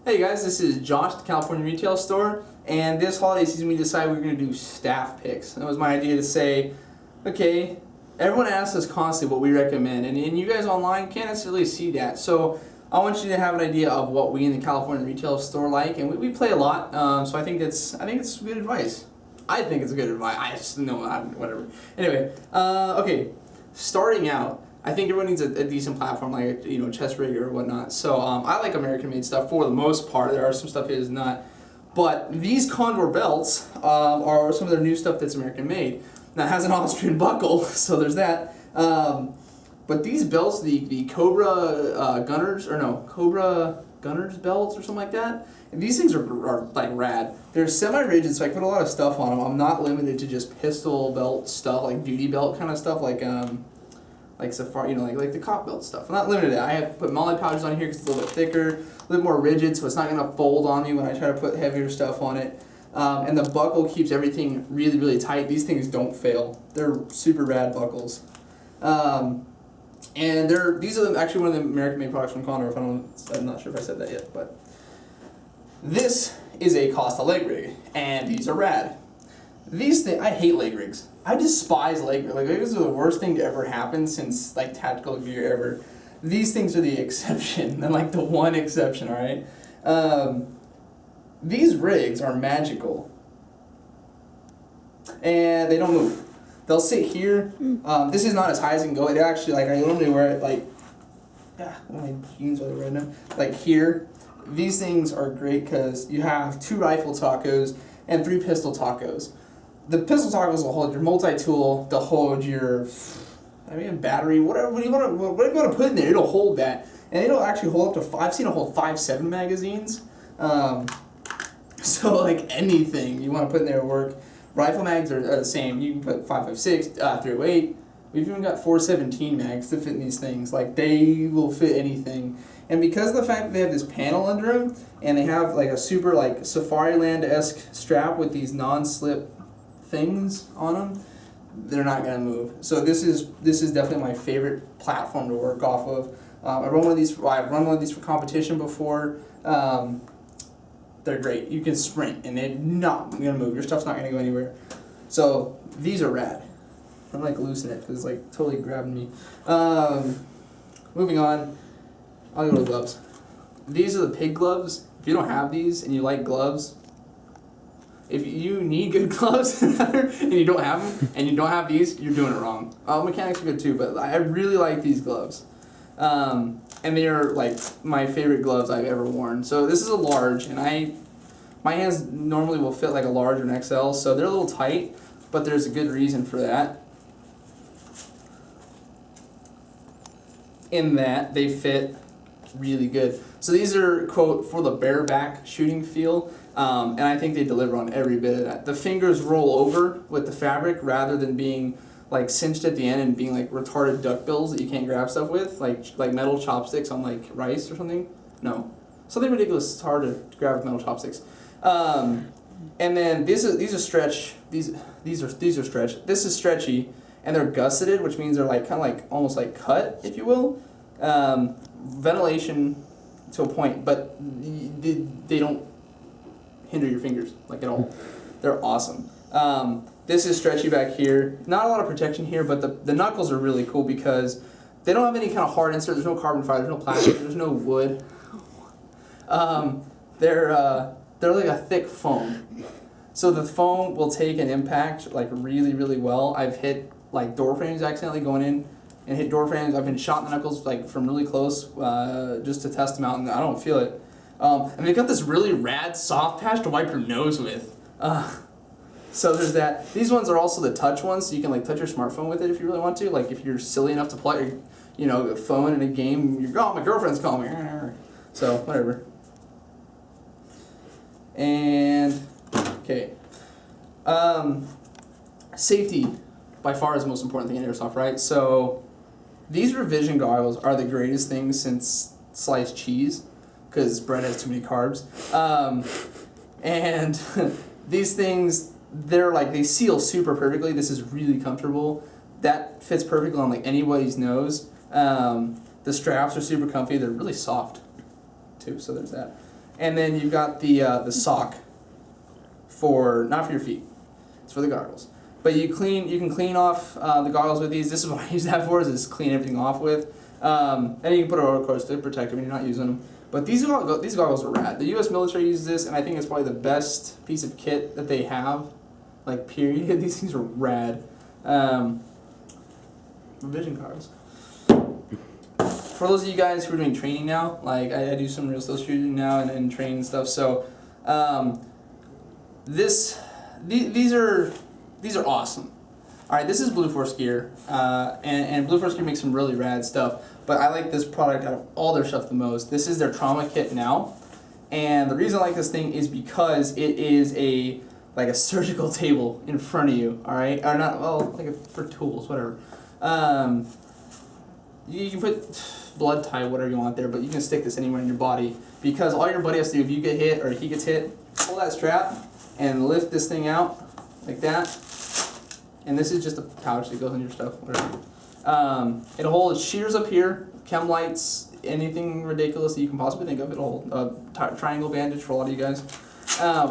Hey guys, this is Josh, the California Retail Store, and this holiday season we decided we were going to do staff picks. That was my idea to say, okay, everyone asks us constantly what we recommend, and you guys online can't necessarily see that. So I want you to have an idea of what we in the California Retail Store like, and we play a lot. So I think it's good advice. I think it's good advice. I just know whatever. Anyway, okay, starting out. I think everyone needs a decent platform like chest rig or whatnot. So I like American-made stuff for the most part. There are some stuff that is not, but these Condor belts are some of their new stuff that's American-made. Now it has an Austrian buckle, so there's that. But these belts, the Cobra Cobra Gunners belts or something like that. And these things are like rad. They're semi-rigid, so I put a lot of stuff on them. I'm not limited to just pistol belt stuff, like duty belt kind of stuff, like Safari, like the cop belt stuff. I'm not limited to that. I have put molly pouches on here because it's a little bit thicker, a little more rigid, so it's not going to fold on me when I try to put heavier stuff on it. And the buckle keeps everything really, really tight. These things don't fail. They're super rad buckles. And these are actually one of the American-made products from Condor. I'm not sure if I said that yet, but this is a Costa leg rig, and these are rad. These things, I hate leg rigs. I despise leg rigs. Leg rigs are the worst thing to ever happen since tactical gear ever. These things are the exception, and the one exception, alright? These rigs are magical. And they don't move. They'll sit here. This is not as high as it can go. It actually, I normally wear it my jeans are right now. Here. These things are great because you have 2 rifle tacos and 3 pistol tacos. The pistol tacos will hold your multi-tool, they'll hold your battery, whatever you want to put in there, it'll hold that. And it'll actually hold up to I've seen it hold 5.7 magazines. So anything you want to put in there will work. Rifle mags are the same. You can put 5.56, 308. We've even got 417 mags to fit in these things. They will fit anything. And because of the fact that they have this panel under them, and they have a super Safariland-esque strap with these non-slip things on them, they're not gonna move. So this is definitely my favorite platform to work off of. I've run one of these for competition before. They're great. You can sprint and they're not gonna move. Your stuff's not gonna go anywhere. So these are rad. I'm loosening it because it's totally grabbing me. Moving on, I'll go to gloves. These are the pig gloves. If you don't have these and you like gloves, if you need good gloves and you don't have them, and you don't have these, you're doing it wrong. Mechanics are good too, but I really like these gloves. And they are my favorite gloves I've ever worn. So this is a large, and my hands normally will fit a large or an XL, so they're a little tight, but there's a good reason for that. In that they fit really good. So these are, quote, for the bareback shooting feel. And I think they deliver on every bit of that. The fingers roll over with the fabric rather than being cinched at the end and being retarded duckbills that you can't grab stuff with, like metal chopsticks on rice or something. No, something ridiculous. It's hard to grab with metal chopsticks. And then these are stretch. These are stretch. This is stretchy, and they're gusseted, which means they're kind of almost cut, if you will. Ventilation to a point, but they don't hinder your fingers at all. They're awesome. This is stretchy back here. Not a lot of protection here, but the knuckles are really cool because they don't have any kind of hard insert. There's no carbon fiber. There's no plastic. There's no wood. They're a thick foam. So the foam will take an impact really, really well. I've hit door frames accidentally going in and hit door frames. I've been shot in the knuckles from really close just to test them out, and I don't feel it. And they've got this really rad soft patch to wipe your nose with. So there's that. These ones are also the touch ones, so you can touch your smartphone with it if you really want to. If you're silly enough to plug your phone in a game, my girlfriend's calling me. So whatever. And okay, safety by far is the most important thing in airsoft, right? So these revision goggles are the greatest thing since sliced cheese, because bread has too many carbs. And these things, they seal super perfectly. This is really comfortable. That fits perfectly on anybody's nose. The straps are super comfy. They're really soft too, so there's that. And then you've got the sock for, not for your feet, it's for the goggles. But you can clean off the goggles with these. This is what I use that for, is just clean everything off with. And you can put it over, of course, to protect them when you're not using them. But these goggles are rad. The U.S. military uses this, and I think it's probably the best piece of kit that they have. Like, period. These things are rad. Vision goggles. For those of you guys who are doing training now, like I do some real still shooting now and training and stuff. So these are awesome. All right, this is Blue Force gear, and Blue Force gear makes some really rad stuff. But I like this product out of all their stuff the most. This is their trauma kit now, and the reason I like this thing is because it is like a surgical table in front of you. All right, or not? Well, like for tools, whatever. You can put blood tie, whatever you want there, but you can stick this anywhere in your body, because all your buddy has to do if you get hit or he gets hit, pull that strap and lift this thing out like that. And this is just a pouch that goes in your stuff, whatever. It'll hold shears up here, chem lights, anything ridiculous that you can possibly think of. It'll hold triangle bandage for a lot of you guys.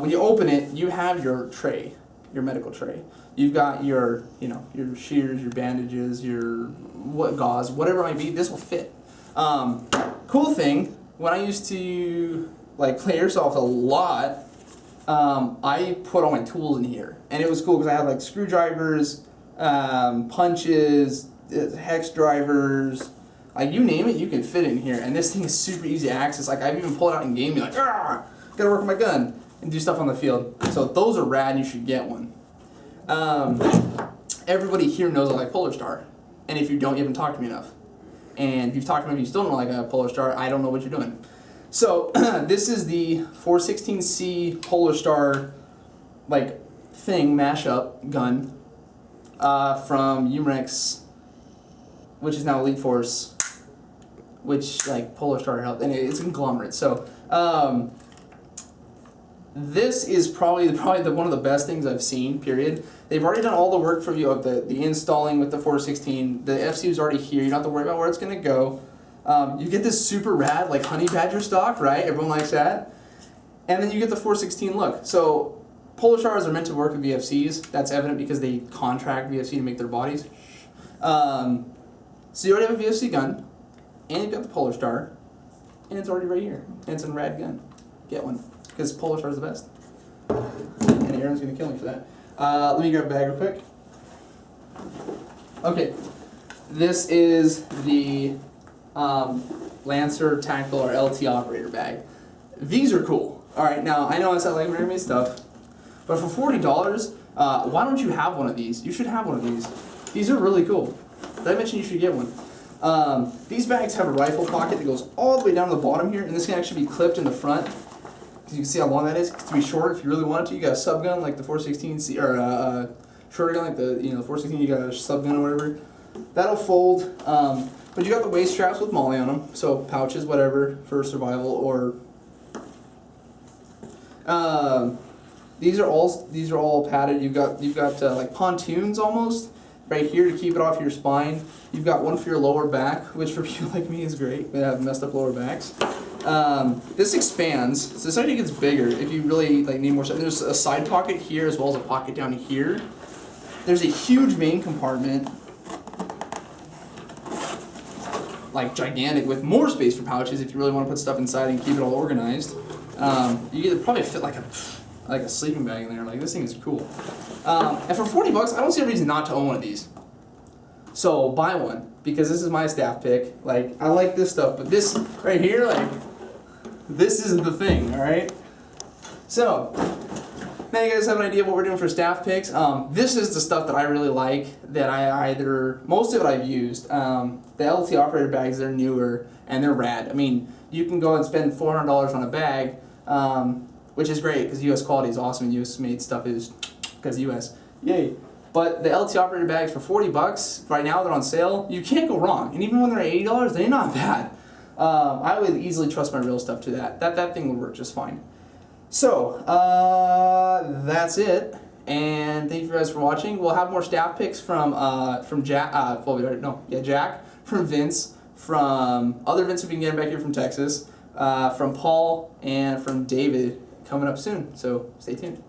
When you open it, you have your tray, your medical tray. You've got your shears, your bandages, your gauze, whatever it might be. This will fit. Cool thing, when I used to like play airsoft a lot, I put all my tools in here, and it was cool because I had like screwdrivers, punches, hex drivers, like you name it, you can fit it in here. And this thing is super easy to access. Like I've even pulled it out in game, be like, gotta work with my gun and do stuff on the field. So those are rad, and you should get one. Everybody here knows I like Polar Star, and if you don't, you haven't talked to me enough. And if you've talked to me and you still don't like a Polar Star, I don't know what you're doing. So this is the 416C Polar Star like thing mashup gun from Umrex, which is now Elite Force, which like Polar Star helped, and it's a conglomerate. So this is probably one of the best things I've seen, period. They've already done all the work for you of the installing with the 416. The FC is already here. You don't have to worry about where it's going to go. You get this super rad, like honey badger stock, right? Everyone likes that. And then you get the 416 look. So Polar Stars are meant to work with VFCs. That's evident because they contract VFC to make their bodies. So you already have a VFC gun, and you've got the Polar Star, and it's already right here. And it's a rad gun. Get one, because Polar Star is the best. And Aaron's going to kill me for that. Let me grab a bag real quick. Okay, this is the Lancer Tactical or LT Operator bag. These are cool. Alright, now I know I said like very many stuff, but for $40, why don't you have one of these? You should have one of these. These are really cool. Did I mention you should get one? These bags have a rifle pocket that goes all the way down to the bottom here, and this can actually be clipped in the front. You can see how long that is. To be short, if you really wanted to, you got a sub gun like the 416, or shorter gun like the 416. You got a sub gun or whatever. That'll fold. But you got the waist straps with MOLLE on them, so pouches, whatever, for survival. Or these are all padded. You've got like pontoons almost right here to keep it off your spine. You've got one for your lower back, which for people like me is great. We have messed up lower backs. This expands, so this actually gets bigger if you really like need more stuff. There's a side pocket here as well as a pocket down here. There's a huge main compartment, like gigantic, with more space for pouches if you really want to put stuff inside and keep it all organized. You could probably fit like a sleeping bag in there. Like this thing is cool. And for $40, I don't see a reason not to own one of these. So buy one, because this is my staff pick. Like I like this stuff, but this right here, like. This isn't the thing, alright? So, now you guys have an idea of what we're doing for staff picks. This is the stuff that I really like, that most of it I've used. The LT Operator bags, they're newer, and they're rad. I mean, you can go and spend $400 on a bag, which is great, because US quality is awesome, and US made stuff is, because US, yay. But the LT Operator bags for $40, right now they're on sale, you can't go wrong. And even when they're $80, they're not bad. I would easily trust my real stuff to that. That thing would work just fine. So, that's it. And thank you guys for watching. We'll have more staff picks from Jack, Jack, from Vince, from other Vince if we can get him back here from Texas, from Paul and from David coming up soon. So stay tuned.